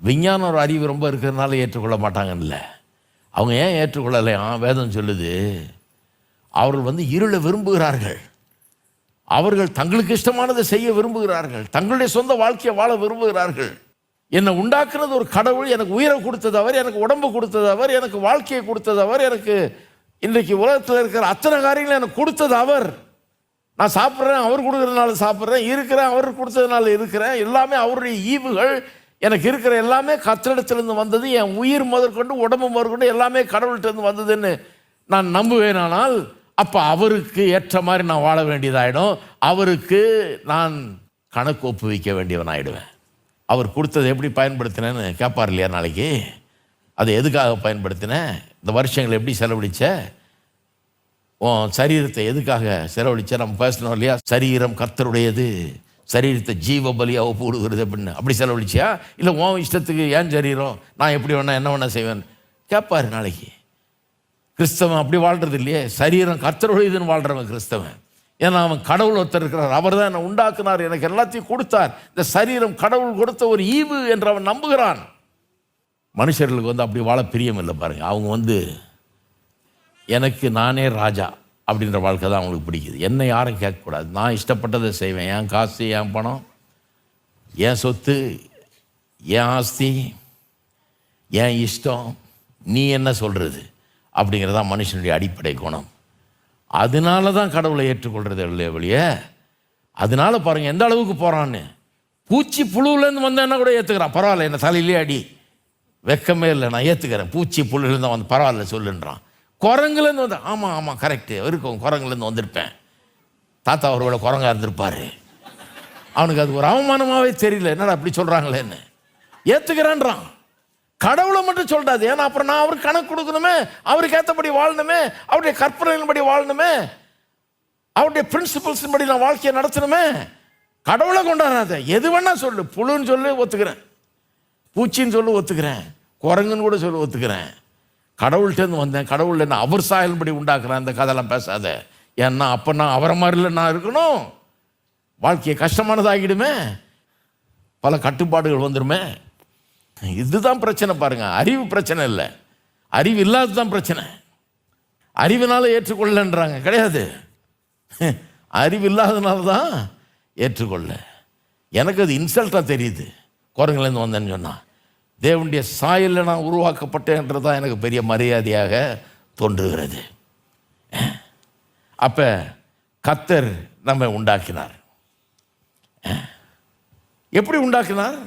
விஞ்ஞான ஒரு அறிவு ரொம்ப இருக்கிறதுனால ஏற்றுக்கொள்ள மாட்டாங்கல்ல. அவங்க ஏன் ஏற்றுக்கொள்ளலையா? வேதம் சொல்லுது, அவர்கள் இருளை விரும்புகிறார்கள். அவர்கள் தங்களுக்கு இஷ்டமானதை செய்ய விரும்புகிறார்கள். தங்களுடைய சொந்த வாழ்க்கையை வாழ விரும்புகிறார்கள். என்னை உண்டாக்குறது ஒரு கடவுள். எனக்கு உயிரை கொடுத்தது அவர், எனக்கு உடம்பு கொடுத்தது அவர், எனக்கு வாழ்க்கையை கொடுத்தது அவர், எனக்கு இன்றைக்கு உலகத்தில் இருக்கிற அத்தனை காரியங்களும் எனக்கு கொடுத்தது அவர். நான் சாப்பிட்றேன், அவர் கொடுக்குறதுனால சாப்பிட்றேன், இருக்கிறேன், அவர் கொடுத்ததுனால இருக்கிறேன். எல்லாமே அவருடைய ஈவுகள். எனக்கு இருக்கிற எல்லாமே கர்த்தரிடத்திலிருந்து வந்தது. என் உயிர் முதற்கொண்டு உடம்பு முதற்கொண்டு எல்லாமே கடவுள்கிட்டருந்து வந்ததுன்னு நான் நம்புவேனானால், அப்போ அவருக்கு ஏற்ற மாதிரி நான் வாழ வேண்டியதாயிடும். அவருக்கு நான் கணக்கு ஒப்புவிக்க வேண்டியவன் ஆகிடுவேன். அவர் கொடுத்ததை எப்படி பயன்படுத்தினேன்னு கேட்பார் இல்லையா நாளைக்கு? அதை எதுக்காக பயன்படுத்தினேன்? இந்த வருஷங்களை எப்படி செலவழிச்ச? சரீரத்தை எதுக்காக செலவழிச்ச? நம்ம பேசணும் இல்லையா, சரீரம் கர்த்தருடையது, சரீரத்தை ஜீவ பலியாக ஒப்பு கொடுக்குறது அப்படின்னு. அப்படி செலவழிச்சியா? இல்லை உன் இஷ்டத்துக்கு ஏன் சரீரம், நான் எப்படி வேணா என்ன வேணா செய்வேன் கேட்பார் நாளைக்கு. கிறிஸ்தவன் அப்படி வாழ்கிறது இல்லையே. சரீரம் கர்த்தருடையதுன்னு வாழ்கிறவன் கிறிஸ்தவன். ஏன்னா அவன் கடவுள் ஒருத்தர் இருக்கிறார். அவர் தான் என்னை உண்டாக்குனார், எனக்கு எல்லாத்தையும் கொடுத்தார். இந்த சரீரம் கடவுள் கொடுத்த ஒரு ஈவு என்று அவன் நம்புகிறான். மனுஷர்களுக்கு அப்படி வாழ பிரியம் இல்லை பாருங்க. அவங்க எனக்கு நானே ராஜா அப்படின்ற வாழ்க்கை தான் அவங்களுக்கு பிடிக்குது. என்னை யாரும் கேட்கக்கூடாது, நான் இஷ்டப்பட்டதை செய்வேன். என் காசு, என் பணம், என் சொத்து, என் ஆஸ்தி, என் இஷ்டம், நீ என்ன சொல்கிறது அப்படிங்கிறதான் மனுஷனுடைய அடிப்படை குணம். அதனால தான் கடவுளை ஏற்றுக்கொள்கிறது இல்லையே வெளியே. அதனால பாருங்கள் எந்த அளவுக்கு போகிறான்னு. பூச்சி புழுவிலேருந்து வந்தேன்னா கூட ஏற்றுக்கிறான். பரவாயில்ல, என்ன தலையிலே அடி, வெக்கமே இல்லை, நான் ஏற்றுக்கிறேன். பூச்சி புழுலேருந்து வந்து பரவாயில்ல சொல்லுன்றான். குரங்குலேருந்து வந்து ஆமாம் ஆமாம் கரெக்டு இருக்கும், குரங்குலேருந்து வந்திருப்பேன். தாத்தா அவரோட குரங்கா இருந்திருப்பார். அவனுக்கு அது ஒரு அவமானமாகவே தெரியல, என்னடா அப்படி சொல்கிறாங்களேன்னு ஏற்றுக்கிறான்றான். கடவுளை மட்டும் சொல்கிறாது. ஏன்னா அப்புறம் நான் அவருக்கு கணக்கு கொடுக்கணுமே, அவருக்கு ஏற்றபடி வாழணுமே, அவருடைய கற்பனையின்படி வாழணுமே, அவருடைய பிரின்சிபல்ஸின் படி நான் வாழ்க்கையை நடத்தணுமே. கடவுளை கொண்டாடாத. எது வேணா சொல்லு, புழுன்னு சொல்லி ஒத்துக்கிறேன், பூச்சின்னு சொல்லி ஒத்துக்கிறேன், குரங்குன்னு கூட சொல்லி ஒத்துக்கிறேன். கடவுள்கிட்டேருந்து வந்தேன், கடவுள் என்ன அவர் சாயல்படி உண்டாக்குறேன், இந்த கதையெல்லாம் பேசாத. ஏன்னா அப்போ நான் அவரை மாதிரி இல்லை நான் இருக்கணும். வாழ்க்கையை கஷ்டமானதாகிடுமே, பல கட்டுப்பாடுகள் வந்துடுமே. இதுதான் பிரச்சனை பாருங்க. அறிவு பிரச்சனை இல்லை, அறிவு இல்லாதது தான் பிரச்சனை. அறிவினால ஏற்றுக்கொள்ளன்றாங்க, கிடையாது. அறிவு இல்லாததுனால தான் ஏற்றுக்கொள்ள. எனக்கு அது இன்சல்ட்டாக தெரியுது. குரங்குலேருந்து வந்தேன்னு சொன்னால் தேவனுடைய சாயலில் நான் உருவாக்கப்பட்டேன்றது தான் எனக்கு பெரிய மரியாதையாக தோன்றுகிறது. அப்போ கர்த்தர் நம்மை உண்டாக்கினார். எப்படி உண்டாக்கினார்?